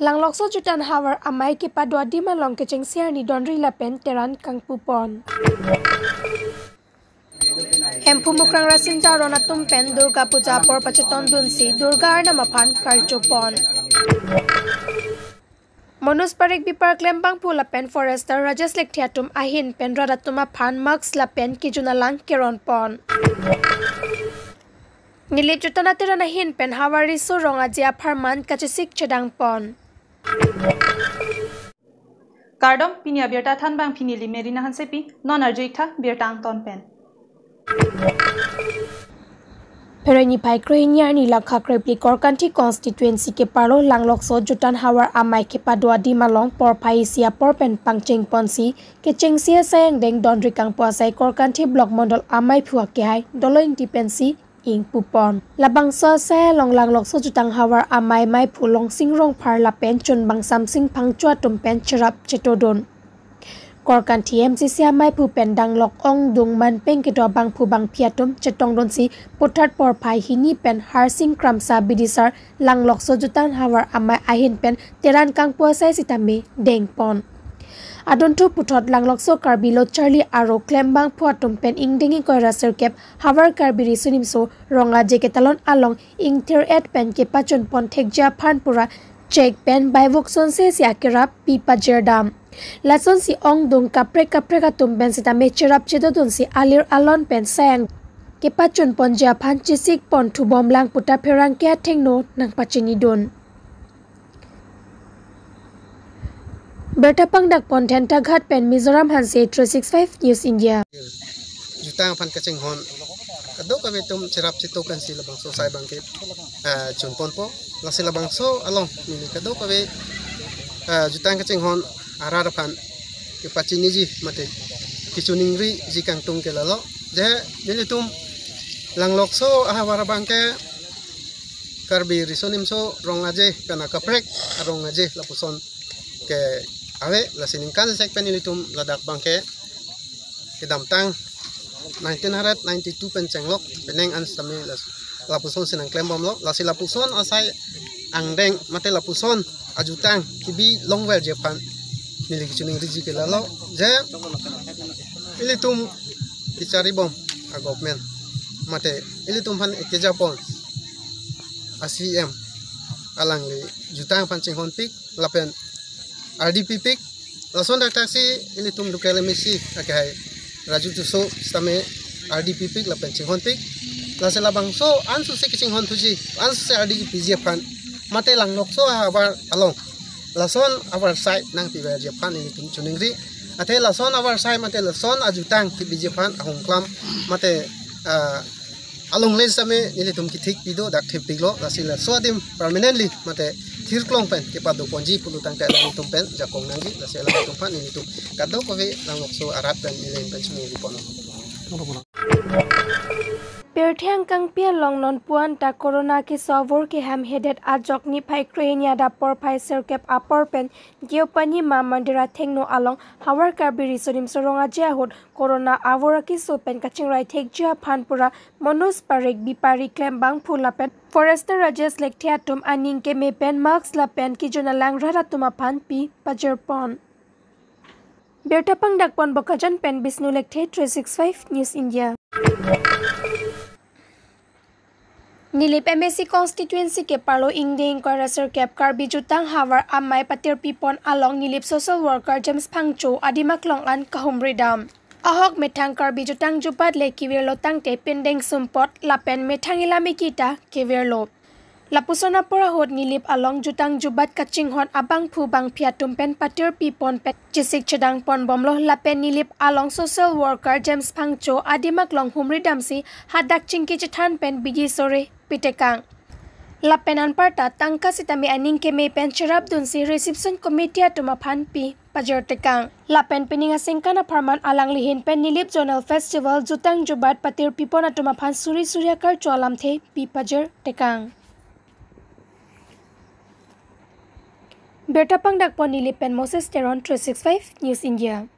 Langlokso jutan hawar amai ke padua di malong ke cengsiar ni donri lapen teran kang pupon. Hempu mukrang rasin jaro na tumpen Durga Puja por pacheton dunsi Durga arna mapan karchopon. Monus parik bipar klembang pu lapen forester Rajas Lektiatum ahin pen radatuma pan max lapen kijunalang keron pon. Nilip jutana tira na hin pen hawari surong ajia farman kachisik chedang pon. Kardom pinia birta than bang pinili merina hansepi non arjikta birtang ton pen. Pereni pai kroinya ni lakha krepli korkanti constituency ke paro langlokso jutan hawar amai ke padua di malong por paisia por pen pangcheng ponsi ke chengsia sayang deng dondri kang puasai korkanti blok mondol amai phua ke hai doloing dipensi ing pupon labang so sa long langlokso jutang hawar amai mai phulong singrong phar lapen chun bang samsing phangchua tumpen cherap chetodon Korkanti MCC amai pu pendang lok ong dung man peng ke do bang pu bang piatum chetong don si putat por pai hini pen harsing kramsa bidisar lang lok so jutan hawar amai ahin pen teran kang puasai sitame deng pon adontu putot lang lok so karbilo Charlie aro klembang puatum pen ing dengi koira serkep hawar karbiri sunimso ronga jeketalon along ing ter et pen ke pachon pon thekja phanpura check pen by vokson se siakera pipa jerdam Lason si ong dung kapre ka tumben sita me cherap chedodon si alir alon pen sayang ke pachun ponja phan chisik pon thu bom lang puta pherang kya thengno nang pachini don Berta pangdak pon thenta ghat pen Mizoram Hanse 365 News India Jutang phan kaching hon kado ka betum cherap chitokan si labang so sai bangke chun pon po la si labang so along ni kado ka be jutang kaching hon arar pan ke pachini ji mate kichuningri ji kang tung ke lalo je nilitum langlok so ahawara bangke karbi risonim so rongaje kana kaprek arongaje lapuson ke awe lasining kan sek penilitum ladak bangke ke damtang 1992 pencenglok peneng anstame lapuson sinang klembom lo lasi lapuson asai angdeng mate lapuson ajutang kibi longwel jepan nili kichuning riji ke lalo je ilitum kicari bom a government mate ilitum pan ke Japon ACM alang li jutang pancing hon pik lapen RDP pik lason dak taksi ilitum dukele misi akai raju tuso stame RDP pik lapen ching hon pik lasela bangso ansu se kiching hon tuji ansu se RDP pan mate lang lokso habar along lason our side nang piber Japan ini tum chuningri ate lason our side mate lason ajutang ti Japan ahong klam mate along le same nili tum ki thik pido dak thip piglo lasila swadim permanently mate thirklong pen ke padu ponji pulutang ka lang tum pen jakong nangi lasila tum pan ini tum kado ko ve lang lokso arat pen nili pen chungi pono Perthiang kang pia long non puan ta corona ke sawor ke ham headed ajok ni phai krenia da por phai serkep apor pen geopani ma mandira thengno along hawar karbiri sonim soronga jahot corona awora ki so pen kaching rai thek ja phanpura monus parek bipari klembang phula pen forester Rajas Lektiatum aning ke me pen marks la pen ki jona lang rara tuma phan pi pajerpon Berta pangdak pon bokajan pen Bisnu Lekte 365 News India Nilip MSC constituency ke parlo ingding koraser kep karbi jutang hawar amai patir pipon along nilip social worker James Phangcho adimak long an kahumridam ahok methang karbi jutang jupat le kiwirlo tangte pendeng sumpot lapen methang ilami kita kiwirlo lapusona pora hot nilip along jutang jubat kaching hot abang phu bang phiatum pen patir pipon pet chisik chedang pon bomlo lapen nilip along social worker James Phangcho adimak long humridam si hadak chingki chithan pen biji sore pitekang lapenan parta tangka sitami aning ke me pen cherap dun si reception committee atuma phan pi pajertekang lapen pininga singkana farman alang lihin pen nilip zonal festival jutang jubat patir pipon atuma phan suri suryakar cholam the pi pajertekang Berta pangdak pon nilip pen Moses Teron 365 News India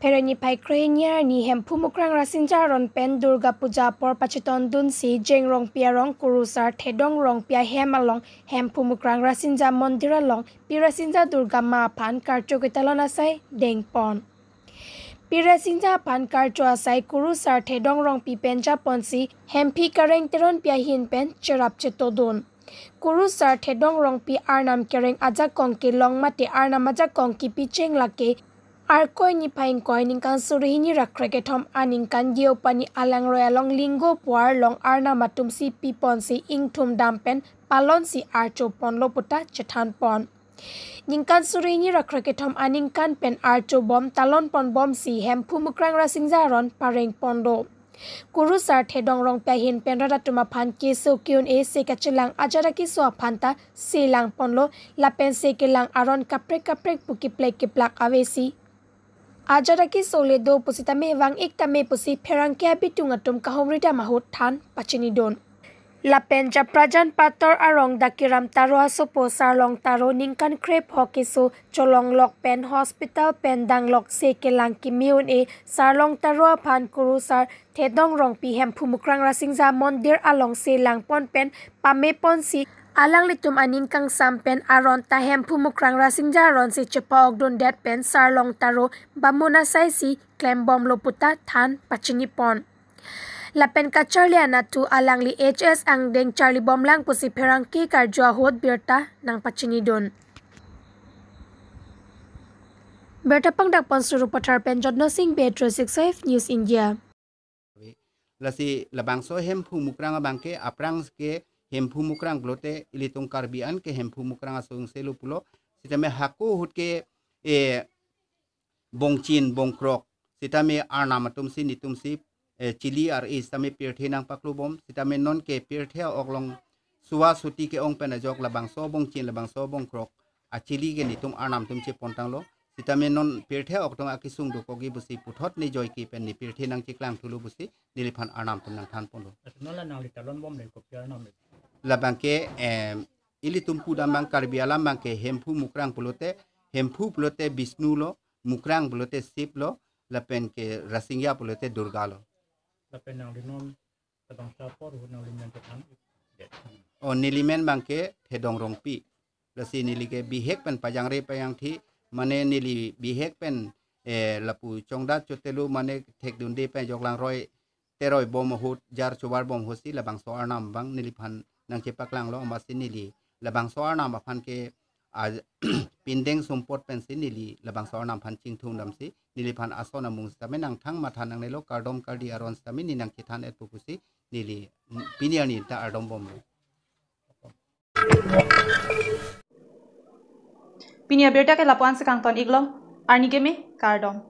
Pereni pai krenya ni hempu mukrang rasinja ron pen Durga Puja por pachiton dunsi jengrong piarong kurusar thedong rong pia hemalong hempu mukrang rasinja mondira long pirasinja Durga ma pan karcho kitalon asai dengpon. Pirasinja pan karcho asai kurusar thedong rong pi penja ponsi hempi kareng teron pia hin pen cherap chetodon. Kurusar thedong rong pi arnam kereng aja kongki long mate arnam aja kongki pi cheng lake Arkoi ni pain koi ningkan suri ni rakreke thom aningkan geopani alang royalong lingo puar long arna matum si pipon si ingthum dampen palon si archo pon loputa chethan pon. Ningkan suri ni rakreke thom aningkan pen archo bom talon pon bom si hem phumukrang rasingzaron pareng pondo. Kurusar thedong rong pahin pen radatuma phan keso kyun e se kachilang ajaraki so phanta selang ponlo lapen se kelang aron kaprek puki plek kiplak avesi. Ajaraki sole do pusita me wang ekta me pusi pherang kya bitung atum kahomrita mahut than pachini don. Lapen japrajan pator arong dakiram taro asopo sarlong taro ningkan krep hokiso cholong lok pen hospital pen danglok se kelang ki miun e sarlong taro phan kurusar thedong rong pi hem phumukrang rasingza mondir along se lang pon pen pame pon si alang litum aningkang sampen aron tahem phumukrang rasingja ron si chepa ogdon det pen sarlong taro bamuna sai si klembom loputa than pachini pon. Lapen ka charliana tu alang li HS ang deng charli bom lang pusi pherang ki karjua hot birta nang pachini don. Berta pangdak pon suru pathar pen jodno sing Petro 65 News India. Lasi labang so hem phumukrang bangke aprang ke hempu mukrang blote ilitung karbian ke hempu mukrang asung selu pulo sitame haku hut ke bongchin bongkrok sitame arnamatum si nitum si chili ar istame pirthe nang paklubom sitame non ke pirthe oglong suwa suti ke ong penajok labang so bongchin labang so bongkrok a chili ke nitum arnam tum che pontang lo sitame non pirthe oktong akisung do kogi busi puthot ni joy ki pen ni pirthe nang chiklang thulu busi niliphan arnam tum nang than pondo nola nang litalon bom le ko pya nam labangke ili tumpu dambang karbiala bangke hempu mukrang pulote bisnulo mukrang pulote siplo lapen ke rasingya pulote durgalo lapen nang dinom tabang sapor nang limen tetan o nilimen bangke thedong rongpi lasi nilige bihek pen pajangre payang thi mane nili bihek pen lapu chongda chotelu mane thekdunde pe joglang roi teroi bom hut jar chubar bom hosi labang so arnam bang niliphan nang chepaklang lo masinili labang soar nam aphan ke pindeng sumpot pensinili labang soar nam phan chingthum namsi nili phan asona mung stame nang thang mathan nang nelo kardom kardi aron stame ni nang kithan et pukusi nili piniani ta ardom bom Pinia berta ke lapuan sekang ton iglom arni game kardom